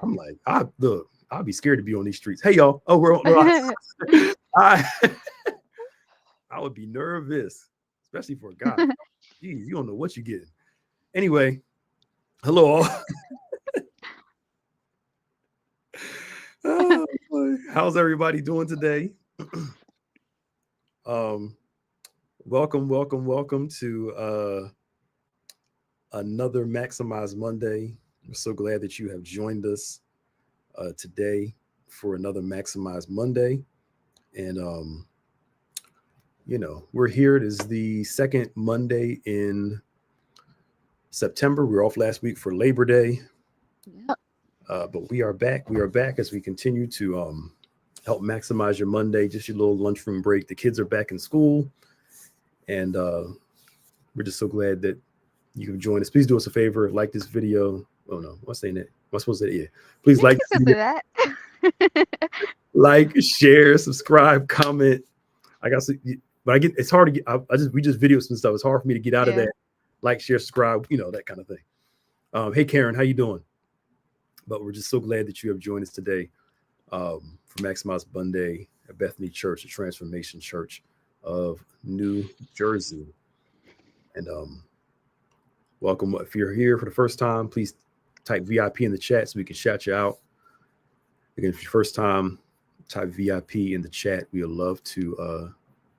I'm like, I'll be scared to be on these streets. Hey, y'all. Oh, I, I would be nervous, especially for a guy. Jeez, you don't know what you're getting. Anyway, hello all. Oh, boy. How's everybody doing today? um, welcome to another Maximize Monday. I'm so glad that you have joined us today for another Maximize Monday. And we're here. It is the second Monday in September. We were off last week for Labor Day. Yep. But we are back. We are back as we continue to help maximize your Monday, just your little lunchroom break. The kids are back in school, and we're just so glad that you can join us. Please do us a favor, like this video. Oh no, what's saying that? Am I supposed to say it? Yeah. Please like this video, that. like, share, subscribe, comment. I got, but I get it's hard to get. We just video some stuff. It's hard for me to get out of that. Like, share, subscribe, that kind of thing. Hey Karen, how you doing? But we're just so glad that you have joined us today for Maximize Monday at Bethany Church, the Transformation Church of New Jersey. And welcome. If you're here for the first time, please type VIP in the chat so we can shout you out. Again, if your first time, type VIP in the chat. We would love to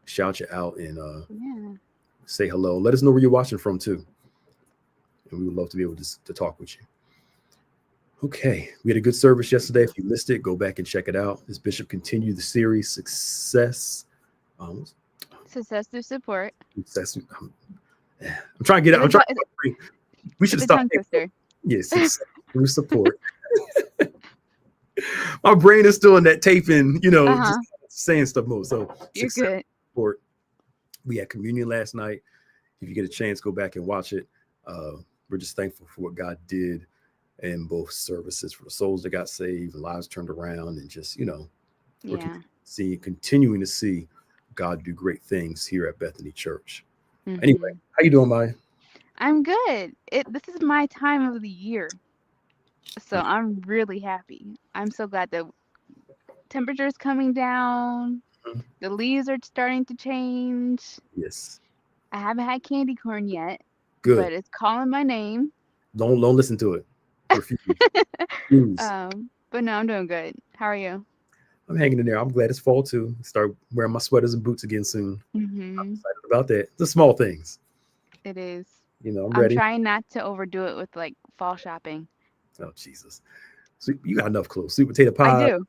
shout you out and say hello. Let us know where you're watching from too. And we would love to be able to talk with you. Okay, we had a good service yesterday. If you missed it, go back and check it out. As Bishop continued the series, Success Through Support. Success. I'm trying to get out. We should stop. Yes, Success Through Support. My brain is still in that taping, just saying stuff more. So you're good. Support. We had communion last night. If you get a chance, go back and watch it. We're just thankful for what God did in both services, for the souls that got saved, lives turned around, and just, we're continuing to see God do great things here at Bethany Church. Mm-hmm. Anyway, how you doing, Maya? I'm good. This is my time of the year, so I'm really happy. I'm so glad the temperature's coming down. Mm-hmm. The leaves are starting to change. Yes. I haven't had candy corn yet. Good. But it's calling my name. Don't listen to it. But no, I'm doing good. How are you? I'm hanging in there. I'm glad it's fall too. Start wearing my sweaters and boots again soon. Mm-hmm. I'm excited about that. The small things. It is. I'm ready. I'm trying not to overdo it with like fall shopping. Oh Jesus! So you got enough clothes. Sweet potato pie. I do.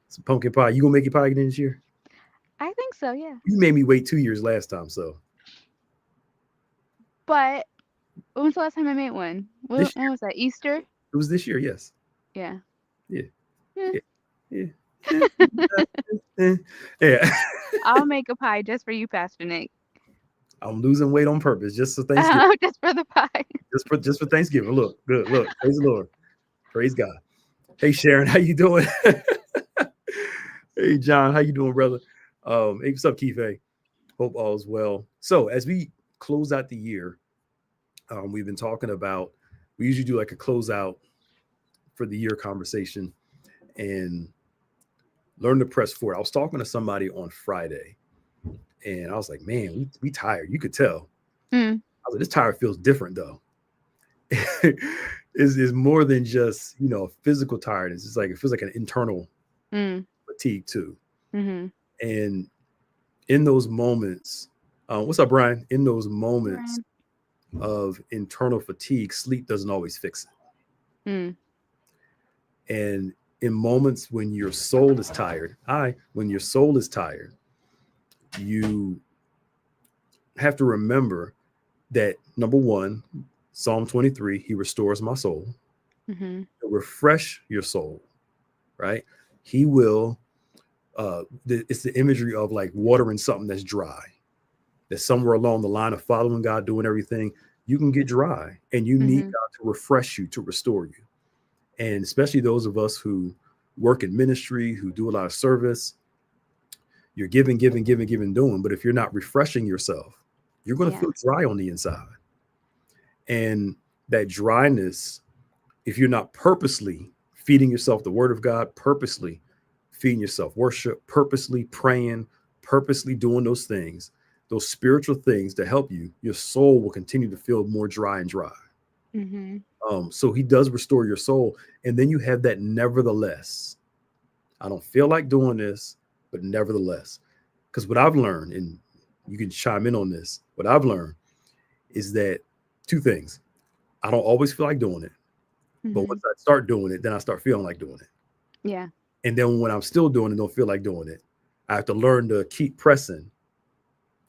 Some pumpkin pie. You gonna make your pie again this year? I think so. Yeah. You made me wait 2 years last time, so. But when's the last time I made one? When was that? Easter? It was this year, yes. Yeah. Yeah. Yeah. I'll make a pie just for you, Pastor Nick. I'm losing weight on purpose, just for Thanksgiving. Just for the pie. Just for Thanksgiving. Look, good. Look, praise the Lord. Praise God. Hey Sharon, how you doing? Hey John, how you doing, brother? Hey, what's up, Keith? Hope all is well. So as we close out the year, we've been talking about, we usually do like a closeout for the year conversation and learn to press forward. I was talking to somebody on Friday and I was like, man, we tired. You could tell. I was like, this tired feels different though. Is more than just, physical tiredness. It's like, it feels like an internal fatigue too. Mm-hmm. And in those moments, what's up, Brian? In those moments of internal fatigue, sleep doesn't always fix it. And in moments when your soul is tired, you have to remember that, number one, Psalm 23, he restores my soul. Mm-hmm. He'll refresh your soul, right? He will, it's the imagery of like watering something that's dry. That somewhere along the line of following God, doing everything, you can get dry and you need God to refresh you, to restore you. And especially those of us who work in ministry, who do a lot of service, you're giving, doing. But if you're not refreshing yourself, you're going to feel dry on the inside. And that dryness if you're not purposely feeding yourself the word of God, purposely feeding yourself worship, purposely praying, purposely doing those things, those spiritual things to help you, your soul will continue to feel more dry and dry. Mm-hmm. So he does restore your soul. And then you have that nevertheless. I don't feel like doing this, but nevertheless. Because what I've learned, and you can chime in on this, what I've learned is that two things. I don't always feel like doing it. But Mm-hmm. once I start doing it, then I start feeling like doing it. Yeah. And then when I'm still doing it, don't feel like doing it, I have to learn to keep pressing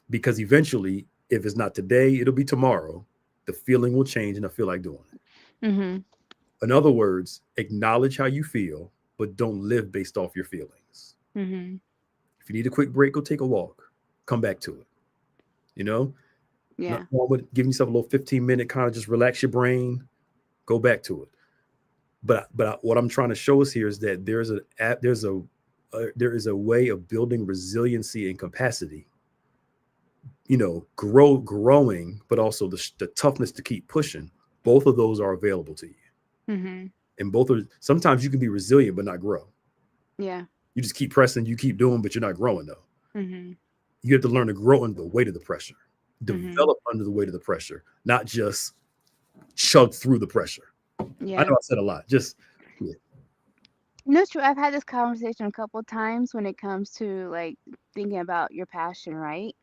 because eventually, if it's not today, it'll be tomorrow. The feeling will change and I feel like doing it. Mm-hmm. In other words, acknowledge how you feel, but don't live based off your feelings. Mm-hmm. If you need a quick break, go take a walk, come back to it. You know, Yeah. nothing wrong with giving yourself a little 15-minute kind of just relax your brain, go back to it. But what I'm trying to show us here is that there is a way of building resiliency and capacity. Growing, but also the toughness to keep pushing. Both of those are available to you, Mm-hmm. and both are sometimes you can be resilient but not grow. Yeah. You just keep pressing, you keep doing, but you're not growing though. Mm-hmm. You have to learn to grow under the weight of the pressure, Mm-hmm. develop under the weight of the pressure, not just chug through the pressure. I Yeah. know I said a lot. Just yeah. No, it's true. I've had this conversation a couple of times when it comes to like thinking about your passion, right?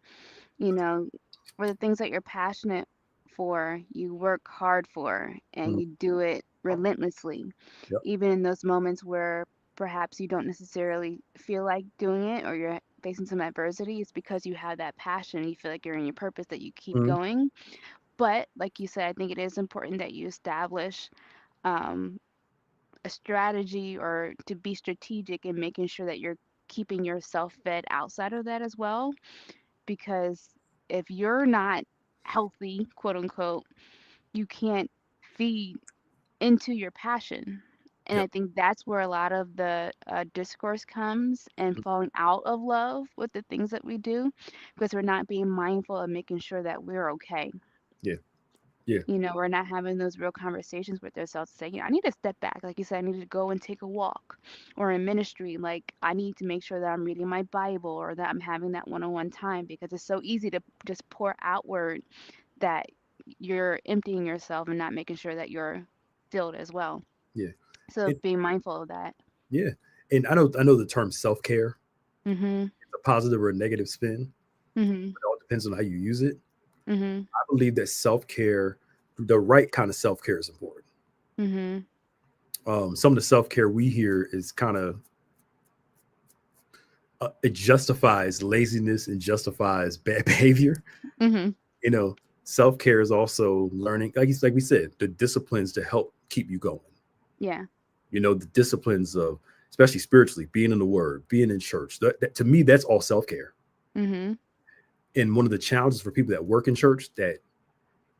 You know, for the things that you're passionate for, you work hard for and Mhm. you do it relentlessly, Yep. even in those moments where perhaps you don't necessarily feel like doing it or you're facing some adversity. It's because you have that passion. You feel like you're in your purpose that you keep Mhm. going. But like you said, I think it is important that you establish um, a strategy or to be strategic in making sure that you're keeping yourself fed outside of that as well. Because if you're not healthy, quote unquote, you can't feed into your passion. And I Yep. think that's where a lot of the discourse comes and falling out of love with the things that we do because we're not being mindful of making sure that we're okay. Yeah. Yeah. We're not having those real conversations with ourselves saying, I need to step back. Like you said, I need to go and take a walk. Or in ministry, like I need to make sure that I'm reading my Bible or that I'm having that one on one time because it's so easy to just pour outward that you're emptying yourself and not making sure that you're filled as well. Yeah. So It, being mindful of that. yeah. And I know the term self care, Mhm. a positive or a negative spin. Mhm. It all depends on how you use it. Mhm. I believe that self care, the right kind of self care, is important. Mhm. Some of the self care we hear is kind of it justifies laziness and justifies bad behavior. Mhm. You know, self care is also learning, like we said, the disciplines to help keep you going. Yeah. The disciplines of, especially spiritually, being in the Word, being in church. To me, that's all self care. Mhm. And one of the challenges for people that work in church that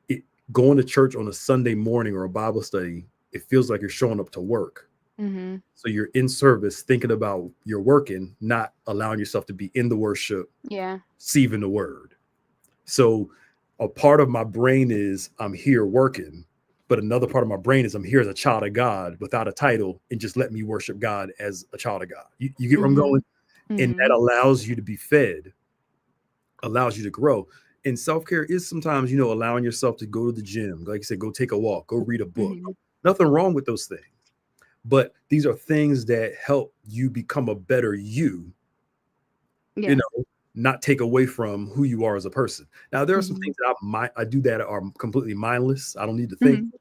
it, going to church on a Sunday morning or a Bible study, it feels like you're showing up to work. Mhm. So you're in service, thinking about your working, not allowing yourself to be in the worship, Yeah. receiving the word. So a part of my brain is I'm here working, but another part of my brain is I'm here as a child of God without a title and just let me worship God as a child of God. You get where I'm going? Mhm. And that Mhm. allows you to be fed, allows you to grow. And self care is sometimes, allowing yourself to go to the gym, like you said, go take a walk, go read a book. Mhm. Nothing wrong with those things. But these are things that help you become a better you, you Yeah. know, not take away from who you are as a person. Now, there are some Mhm. things that I do that are completely mindless. I don't need to think, Mhm.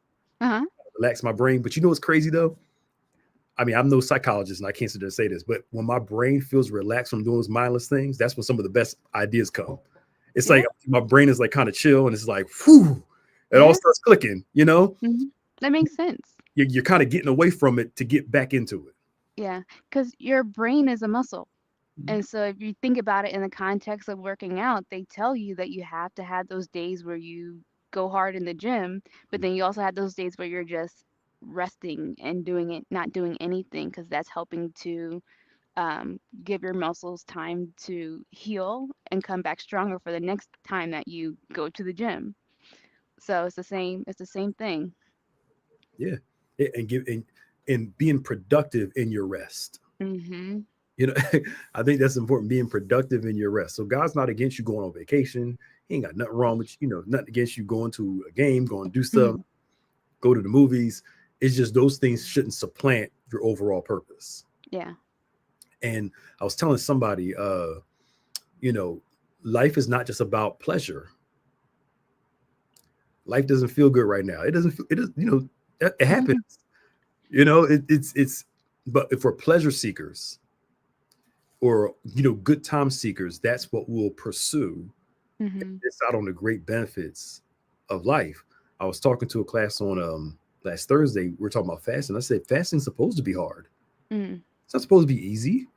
Uh-huh. relax my brain. But you know what's crazy though? I mean, I'm no psychologist and I can't sit there and say this, but when my brain feels relaxed from doing those mindless things, that's when some of the best ideas come. It's Yeah. like my brain is like kind of chill and it's like, whew, it all Yeah. starts clicking. Mhm. That makes sense. You're kind of getting away from it to get back into it. Yeah, because your brain is a muscle. Mhm. And so if you think about it in the context of working out, they tell you that you have to have those days where you go hard in the gym, but then you also have those days where you're just resting and doing it, not doing anything, because that's helping to give your muscles time to heal and come back stronger for the next time that you go to the gym. So it's the same thing. Yeah. and being productive in your rest. Mm-hmm. You know, I think that's important, being productive in your rest. So God's not against you going on vacation. He ain't got nothing wrong with you, nothing against you going to a game, going to do stuff, Mm-hmm. go to the movies. It's just those things shouldn't supplant your overall purpose. Yeah. And I was telling somebody, you know, life is not just about pleasure. Life doesn't feel good right now. It doesn't feel, it is, it Mm-hmm. happens. It's but if we're pleasure seekers or good time seekers, that's what we'll pursue. Mm-hmm. It's out on the great benefits of life. I was talking to a class on last Thursday. We were talking about fasting. I said fasting's supposed to be hard. Mm-hmm. It's not supposed to be easy.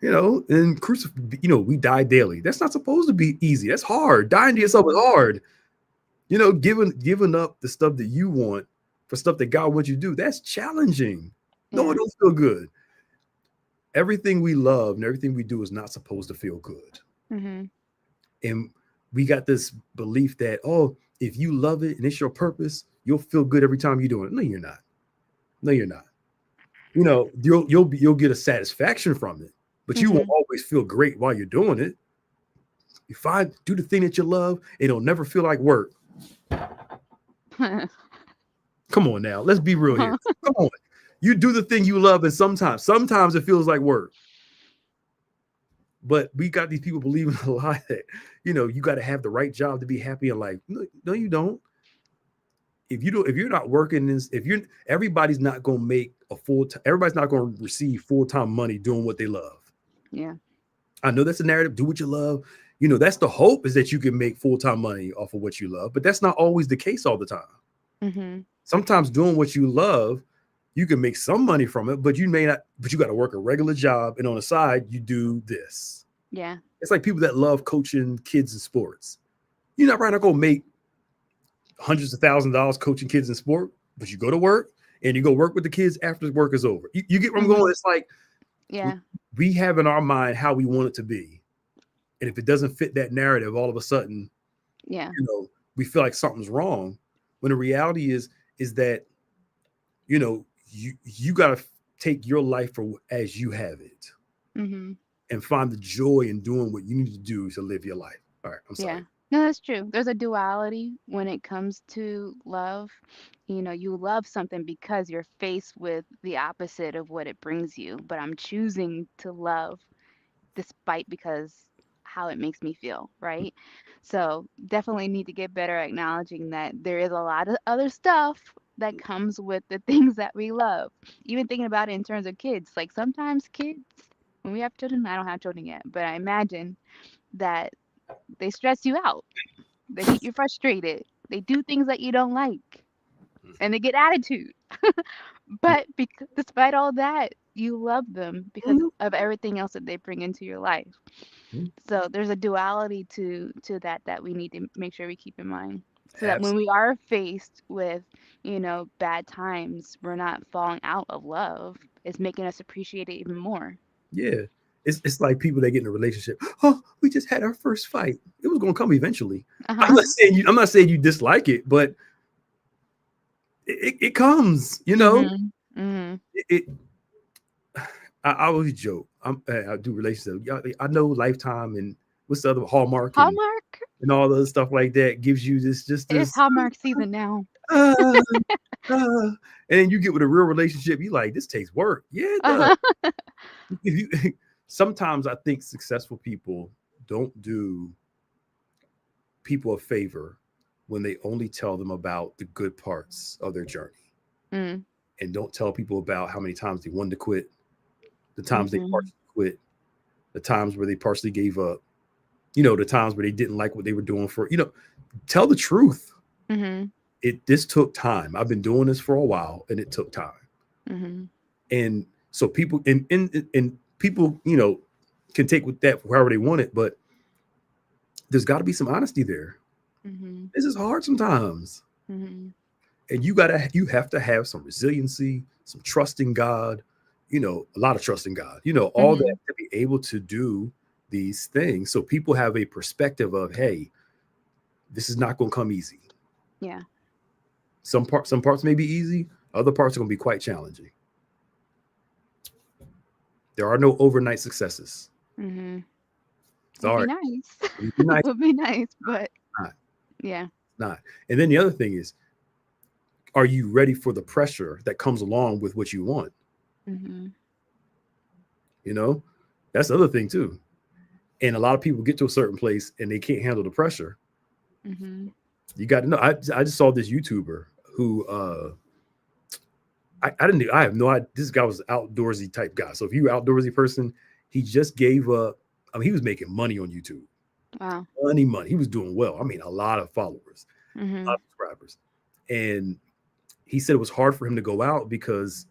And we die daily. That's not supposed to be easy. That's hard. Dying to yourself is hard. Giving up the stuff that you want for stuff that God wants you to do, that's challenging. No, Yeah. it don't feel good. Everything we love and everything we do is not supposed to feel good. Mm-hmm. And we got this belief that, oh, if you love it and it's your purpose, you'll feel good every time you do it. No, you're not. No, you're not. You'll get a satisfaction from it, but you won't Mm-hmm. always feel great while you're doing it. You do the thing that you love, it'll never feel like work. Come on now, let's be real here. Come on. You do the thing you love, and sometimes it feels like work. But we got these people believing a lie that, you got to have the right job to be happy in life. No, you don't. If you're not working this, everybody's not going to make everybody's not going to receive full-time money doing what they love. Yeah. I know that's a narrative. Do what you love. That's the hope, is that you can make full-time money off of what you love, but that's not always the case all the time. Mm-hmm. Sometimes doing what you love, you can make some money from it, but you may not, but you got to work a regular job. And on the side, you do this. Yeah. It's like people that love coaching kids in sports. You're not going to make hundreds of thousands of dollars coaching kids in sport, but you go to work and you go work with the kids after work is over. You get where I'm going? It's like, yeah, we have in our mind how we want it to be. And if it doesn't fit that narrative, all of a sudden, yeah, we feel like something's wrong. When the reality is that, you got to take your life as you have it, mm-hmm. and find the joy in doing what you need to do to live your life. All right, I'm sorry. Yeah. No, that's true. There's a duality when it comes to love. You love something because you're faced with the opposite of what it brings you, but I'm choosing to love despite because how it makes me feel, right? So definitely need to get better at acknowledging that there is a lot of other stuff that comes with the things that we love. Even thinking about it in terms of kids, like sometimes kids, when we have children, I don't have children yet, but I imagine that they stress you out. They get you frustrated. They do things that you don't like, and they get attitude. But despite all that, you love them because Mhm. of everything else that they bring into your life. So there's a duality to that we need to make sure we keep in mind, so that when we are faced with, bad times, we're not falling out of love. It's making us appreciate it even more. Yeah. It's like people that get in a relationship. Oh, we just had our first fight. It was going to come eventually. I'm Uh-huh. not saying you dislike it, but it comes. Mhm. Mhm. It I always joke. I do relationships. I know Lifetime and what's the other, Hallmark Hallmark. and all the other stuff like that gives you It's this Hallmark season now. uh, and then you get with a real relationship. You like, this takes work. Yeah, it does. Uh-huh. If you, sometimes I think successful people don't do people a favor when they only tell them about the good parts of their journey, Mm. and don't tell people about how many times they wanted to quit, the times they Mhm. partially quit, the times where they partially gave up, the times where they didn't like what they were doing tell the truth. Mhm. This took time. I've been doing this for a while, and it took time. Mhm. And so people and people, can take with that however they want it, but there's got to be some honesty there. Mhm. This is hard sometimes. Mhm. And you have to have some resiliency, some trust in God, a lot of trust in God, all that, Mhm. to be able to do these things. So people have a perspective of, hey, this is not going to come easy. Yeah. Some parts may be easy, Other parts are going to be quite challenging. There are no overnight successes. Mm-hmm. Sorry. It'd be nice. It'd be nice. It would be nice, but Not. yeah. Not. And then the other thing is, are you ready for the pressure that comes along with what you want? Mm-hmm. You know, that's the other thing too. And a lot of people get to a certain place and they can't handle the pressure. Mm-hmm. You got to know. I just saw this YouTuber who I have no idea. This guy was an outdoorsy type guy. So if you're an outdoorsy person, he just gave up. I mean, he was making money on YouTube. Wow. Money. He was doing well. I mean, a lot of followers, a lot of subscribers. And he said it was hard for him to go out because,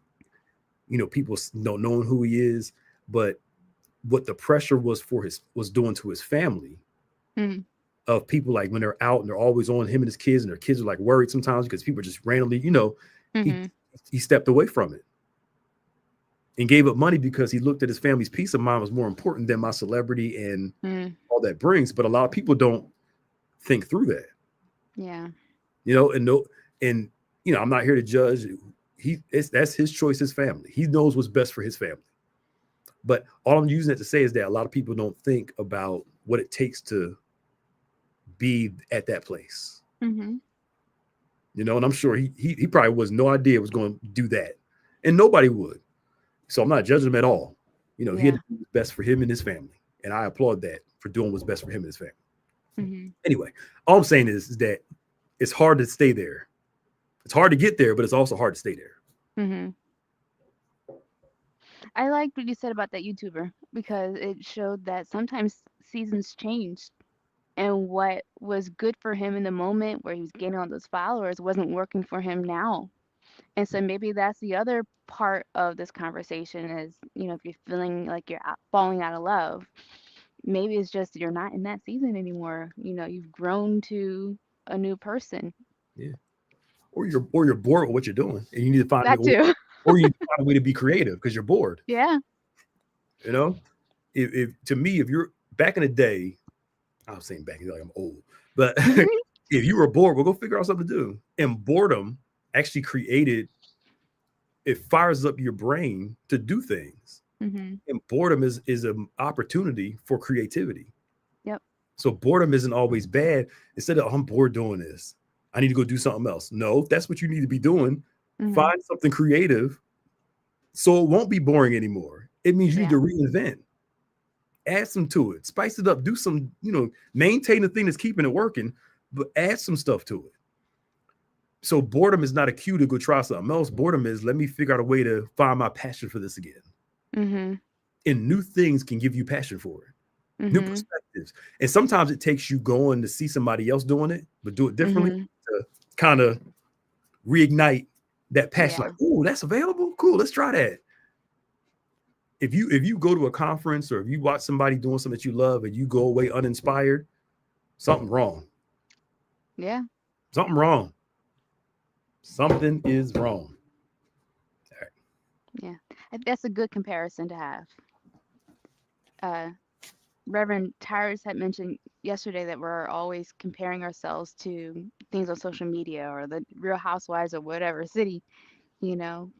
you know, people don't know who he is, but what the pressure was doing to his family of people, like when they're out and they're always on him and his kids, and their kids are like worried sometimes because people just randomly, you know, he stepped away from it and gave up money because he looked at his family's peace of mind was more important than my celebrity and all that brings. But a lot of people don't think through that. Yeah. You know, and you know, I'm not here to judge. That's his choice, his family. He knows what's best for his family. But all I'm using it to say is that a lot of people don't think about what it takes to be at that place. Mm-hmm. You know, and I'm sure he probably was no idea was going to do that, and nobody would. So I'm not judging him at all. You know, he had to do what's best for him and his family, and I applaud that for doing what's best for him and his family. Mm-hmm. Anyway, all I'm saying is that it's hard to stay there. It's hard to get there, but it's also hard to stay there. Mm-hmm. I liked what you said about that YouTuber because it showed that sometimes seasons change, and what was good for him in the moment where he was gaining all those followers wasn't working for him now. And so maybe that's the other part of this conversation is, you know, if you're feeling like you're falling out of love, maybe it's just you're not in that season anymore. You know, you've grown to a new person. Yeah. Or you're bored with what you're doing, and you need to find that too. or you need to find a way to be creative because you're bored. Yeah. You know, if to me, if you're back in the day, I'm saying back, like I'm old, but if you were bored, we'll go figure out something to do. And boredom actually it fires up your brain to do things. Mm-hmm. And boredom is an opportunity for creativity. Yep. So boredom isn't always bad. Instead of, I'm bored doing this, I need to go do something else. No, that's what you need to be doing. Find something creative so it won't be boring anymore. It means you need to reinvent. Add some to it. Spice it up. Do some, you know, maintain the thing that's keeping it working, but add some stuff to it. So boredom is not a cue to go try something else. Boredom is, let me figure out a way to find my passion for this again. Mm-hmm. And new things can give you passion for it. New perspectives. And sometimes it takes you going to see somebody else doing it, but do it differently to kind of reignite that passion. Like, oh, that's available? Cool, let's try that. If you go to a conference or if you watch somebody doing something that you love and you go away uninspired, something wrong. Yeah. Something wrong. Something is wrong. All right. Yeah. That's a good comparison to have. Reverend Tyrus had mentioned yesterday that we're always comparing ourselves to things on social media or the Real Housewives or whatever city, you know.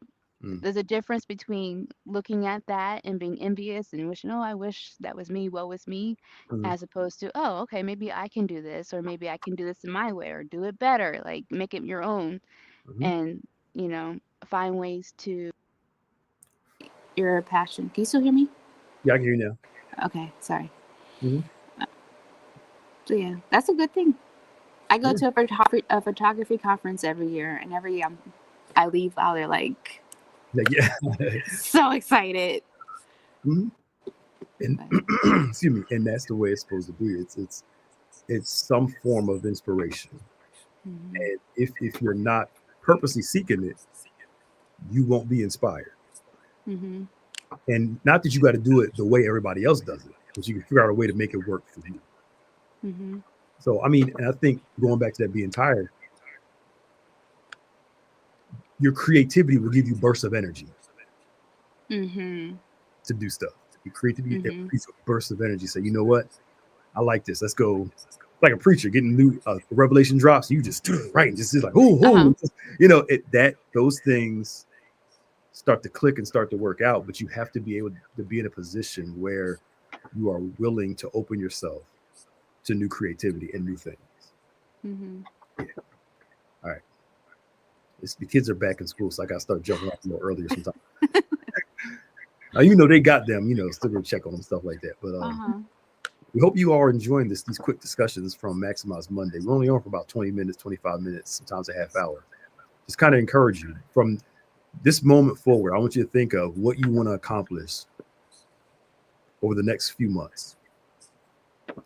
There's a difference between looking at that and being envious and wishing, oh, I wish that was me, woe is me, as opposed to, oh, okay, maybe I can do this, or maybe I can do this in my way, or do it better, like make it your own, and, you know, find ways to your passion. Can you still hear me? Yeah, I can hear you now. Okay, sorry. So yeah, that's a good thing. I go to a photography conference every year, and every year I leave out there like so excited. And excuse me, and that's the way it's supposed to be. It's some form of inspiration. And if you're not purposely seeking it, you won't be inspired. And not that you got to do it the way everybody else does it, but you can figure out a way to make it work for you. So, I mean, and I think going back to that being tired, your creativity will give you bursts of energy to do stuff. Your creativity bursts of energy. Say, you know what? I like this. Let's go like a preacher getting new revelation drops. You just right, just like those things start to click and start to work out. But you have to be able to be in a position where you are willing to open yourself to new creativity and new things. Mm-hmm. Yeah. All right. The kids are back in school, so I got to start jumping off more earlier sometimes. They got them, still gonna check on them, stuff like that. But we hope you all are enjoying these quick discussions from Maximize Monday. We're only on for about 20 minutes, 25 minutes, sometimes a half hour. Just kind of encourage you from this moment forward. I want you to think of what you want to accomplish over the next few months.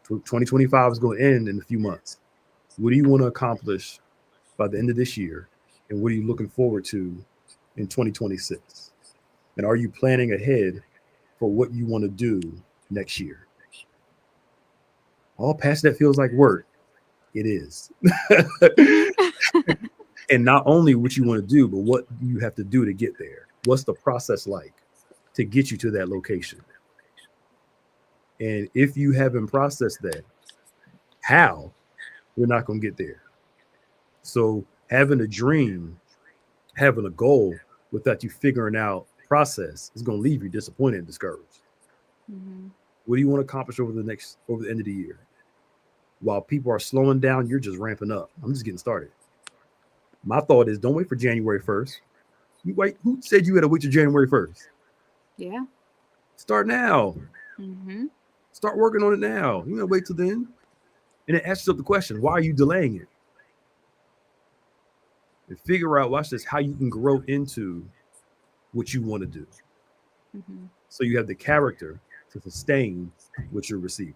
2025 is going to end in a few months. What do you want to accomplish by the end of this year? And what are you looking forward to in 2026? And are you planning ahead for what you want to do next year? All past that feels like work. It is. And not only what you want to do, but what you have to do to get there. What's the process like to get you to that location? And if you haven't processed that, how? We're not going to get there. So having a dream, having a goal without you figuring out process is going to leave you disappointed and discouraged. Mm-hmm. What do you want to accomplish over the end of the year? While people are slowing down, you're just ramping up. I'm just getting started. My thought is don't wait for January 1st. Who said you had to wait till January 1st? Yeah. Start now. Mm-hmm. Start working on it now. You don't wait till then. And it asks yourself the question, why are you delaying it? And figure out, watch this, how you can grow into what you want to do. Mm-hmm. So you have the character to sustain what you're receiving.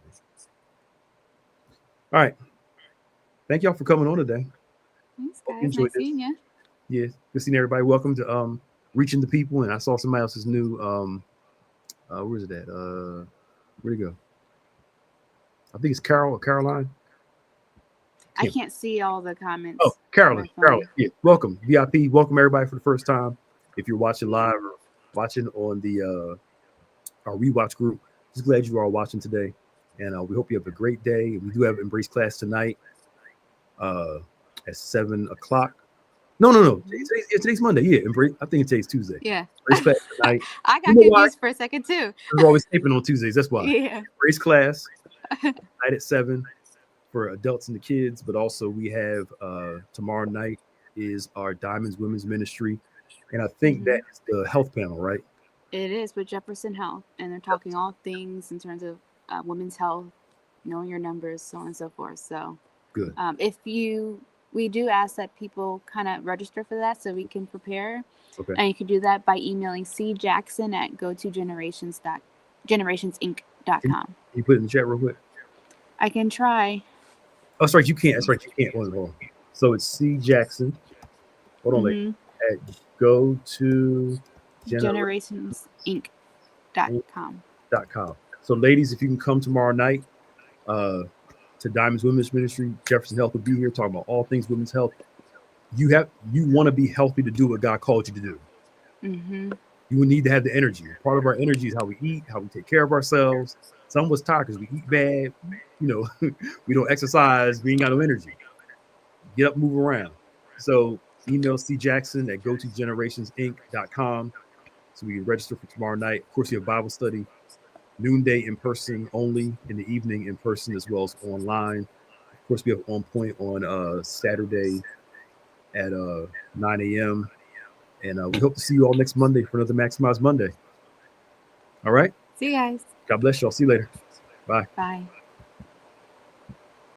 All right. Thank y'all for coming on today. Thanks, guys. Nice seeing you. Yeah, good seeing everybody. Welcome to Reaching the People. And I saw somebody else's new where's it at? Where'd it go? I think it's Carol or Caroline. I can't see all the comments. Oh, Carolyn. Yeah, welcome. VIP, welcome everybody for the first time. If you're watching live or watching on the our rewatch group, just glad you are all watching today. And we hope you have a great day. We do have Embrace class tonight at 7 o'clock. No. Today's Monday. Yeah, Embrace. I think today's Tuesday. Yeah. Embrace class tonight. I got confused for a second too. We're always taping on Tuesdays. That's why. Yeah. Embrace class tonight at 7 for adults and the kids. But also we have tomorrow night is our Diamonds Women's Ministry. And I think that's the health panel, right? It is with Jefferson Health. And they're talking all things in terms of women's health, knowing your numbers, so on and so forth. So good. We do ask that people kind of register for that so we can prepare. Okay. And you can do that by emailing cjackson@gotogenerationsinc.com. Can you put it in the chat real quick? I can try. Oh, that's right. You can't. That's right. You can't. Hold on. So it's C Jackson. Hold on. At go to generationsinc.com. So, ladies, if you can come tomorrow night to Diamonds Women's Ministry, Jefferson Health will be here talking about all things women's health. You want to be healthy to do what God called you to do. Mm-hmm. You will need to have the energy. Part of our energy is how we eat, how we take care of ourselves. Some of us tired because we eat bad. We don't exercise. We ain't got no energy. Get up, move around. So email cjackson@gotogenerationsinc.com so we can register for tomorrow night. Of course, you have Bible study, noonday in person only, in the evening in person as well as online. Of course, we have On Point on Saturday at 9 a.m. And we hope to see you all next Monday for another Maximize Monday. All right? See you guys. God bless you all. See you later. Bye. Bye.